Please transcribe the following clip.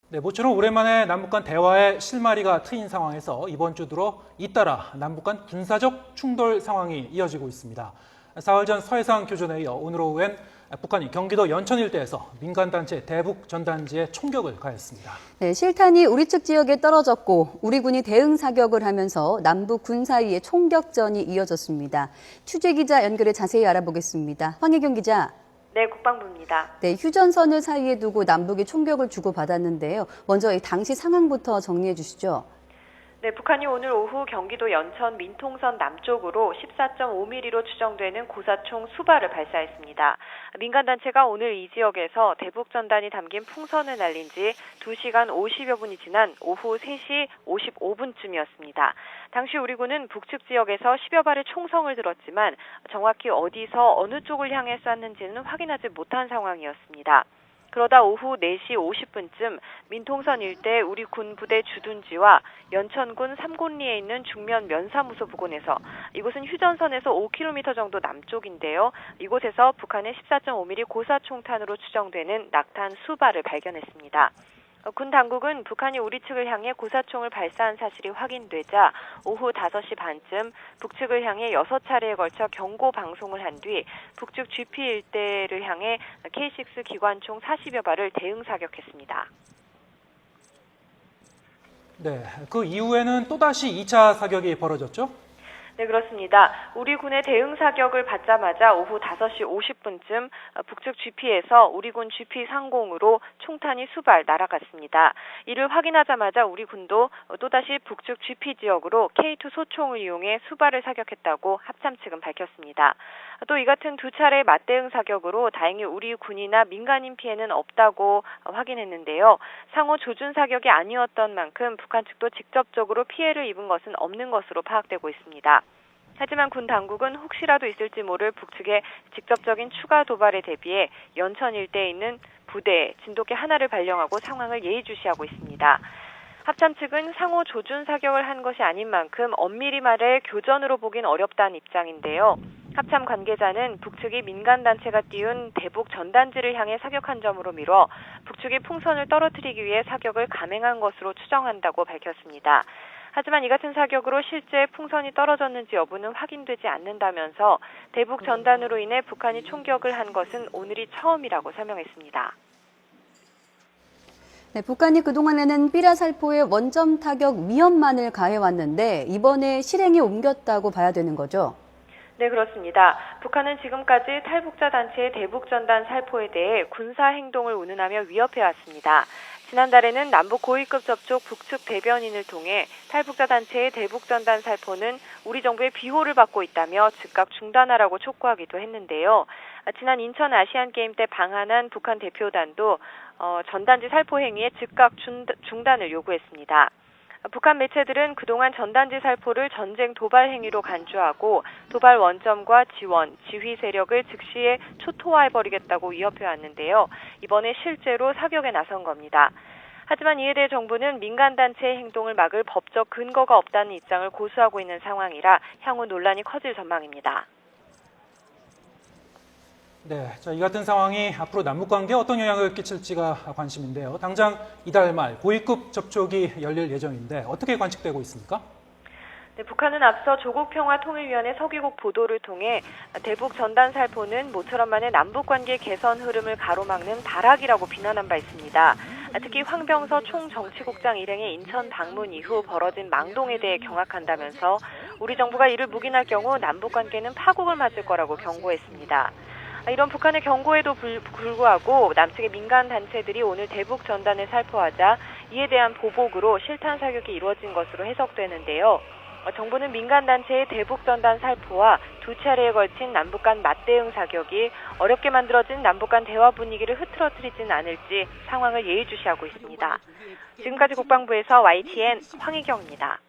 네, 모처럼 오랜만에 남북 간 대화의 실마리가 트인 상황에서 이번 주 들어 잇따라 남북 간 군사적 충돌 상황이 이어지고 있습니다. 사흘 전 서해상 교전에 이어 오늘 오후엔 북한이 경기도 연천 일대에서 민간단체 대북 전단지에 총격을 가했습니다. 네, 실탄이 우리 측 지역에 떨어졌고 우리 군이 대응 사격을 하면서 남북 군 사이에 총격전이 이어졌습니다. 취재기자 연결해 자세히 알아보겠습니다. 황혜경 기자. 네, 국방부입니다. 네, 휴전선을 사이에 두고 남북이 총격을 주고받았는데요. 먼저 이 당시 상황부터 정리해 주시죠. 네, 북한이 오늘 오후 경기도 연천 민통선 남쪽으로 14.5mm로 추정되는 고사총 수발을 발사했습니다. 민간단체가 오늘 이 지역에서 대북전단이 담긴 풍선을 날린 지 2시간 50여 분이 지난 오후 3시 55분쯤이었습니다. 당시 우리 군은 북측 지역에서 10여 발의 총성을 들었지만 정확히 어디서 어느 쪽을 향해 쐈는지는 확인하지 못한 상황이었습니다. 그러다 오후 4시 50분쯤 민통선 일대 우리 군 부대 주둔지와 연천군 삼곤리에 있는 중면 면사무소 부근에서 이곳은 휴전선에서 5km 정도 남쪽인데요. 이곳에서 북한의 14.5mm 고사총탄으로 추정되는 낙탄 수발을 발견했습니다. 군 당국은 북한이 우리 측을 향해 고사총을 발사한 사실이 확인되자 오후 5시 반쯤 북측을 향해 6차례에 걸쳐 경고 방송을 한 뒤 북측 GP 일대를 향해 K6 기관총 40여 발을 대응 사격했습니다. 네, 그 이후에는 또다시 2차 사격이 벌어졌죠? 네, 그렇습니다. 우리 군의 대응 사격을 받자마자 오후 5시 50분쯤 북측 GP에서 우리 군 GP 상공으로 총탄이 수발 날아갔습니다. 이를 확인하자마자 우리 군도 또다시 북측 GP 지역으로 K2 소총을 이용해 수발을 사격했다고 합참 측은 밝혔습니다. 또 이 같은 두 차례의 맞대응 사격으로 다행히 우리 군이나 민간인 피해는 없다고 확인했는데요. 상호 조준 사격이 아니었던 만큼 북한 측도 직접적으로 피해를 입은 것은 없는 것으로 파악되고 있습니다. 하지만 군 당국은 혹시라도 있을지 모를 북측의 직접적인 추가 도발에 대비해 연천 일대에 있는 부대 진돗개 하나를 발령하고 상황을 예의주시하고 있습니다. 합참 측은 상호 조준 사격을 한 것이 아닌 만큼 엄밀히 말해 교전으로 보긴 어렵다는 입장인데요. 합참 관계자는 북측이 민간단체가 띄운 대북 전단지를 향해 사격한 점으로 미뤄 북측이 풍선을 떨어뜨리기 위해 사격을 감행한 것으로 추정한다고 밝혔습니다. 하지만 이 같은 사격으로 실제 풍선이 떨어졌는지 여부는 확인되지 않는다면서 대북 전단으로 인해 북한이 총격을 한 것은 오늘이 처음이라고 설명했습니다. 네, 북한이 그동안에는 삐라살포에 원점 타격 위험만을 가해왔는데 이번에 실행에 옮겼다고 봐야 되는 거죠? 네, 그렇습니다. 북한은 지금까지 탈북자 단체의 대북전단 살포에 대해 군사행동을 운운하며 위협해왔습니다. 지난달에는 남북 고위급 접촉 북측 대변인을 통해 탈북자 단체의 대북전단 살포는 우리 정부의 비호를 받고 있다며 즉각 중단하라고 촉구하기도 했는데요. 지난 인천 아시안게임 때 방한한 북한 대표단도 전단지 살포 행위의 즉각 중단을 요구했습니다. 북한 매체들은 그동안 전단지 살포를 전쟁 도발 행위로 간주하고 도발 원점과 지원, 지휘 세력을 즉시에 초토화해버리겠다고 위협해왔는데요. 이번에 실제로 사격에 나선 겁니다. 하지만 이에 대해 정부는 민간단체의 행동을 막을 법적 근거가 없다는 입장을 고수하고 있는 상황이라 향후 논란이 커질 전망입니다. 네, 이 같은 상황이 앞으로 남북 관계에 어떤 영향을 끼칠지가 관심인데요. 당장 이달 말 고위급 접촉이 열릴 예정인데 어떻게 관측되고 있습니까? 네, 북한은 앞서 조국평화통일위원회 서귀국 보도를 통해 대북 전단 살포는 모처럼 만의 남북관계 개선 흐름을 가로막는 발악이라고 비난한 바 있습니다. 특히 황병서 총정치국장 일행의 인천 방문 이후 벌어진 망동에 대해 경악한다면서 우리 정부가 이를 묵인할 경우 남북관계는 파국을 맞을 거라고 경고했습니다. 이런 북한의 경고에도 불구하고 남측의 민간 단체들이 오늘 대북 전단을 살포하자 이에 대한 보복으로 실탄 사격이 이루어진 것으로 해석되는데요. 정부는 민간 단체의 대북 전단 살포와 두 차례에 걸친 남북 간 맞대응 사격이 어렵게 만들어진 남북 간 대화 분위기를 흐트러뜨리진 않을지 상황을 예의주시하고 있습니다. 지금까지 국방부에서 YTN 황희경입니다.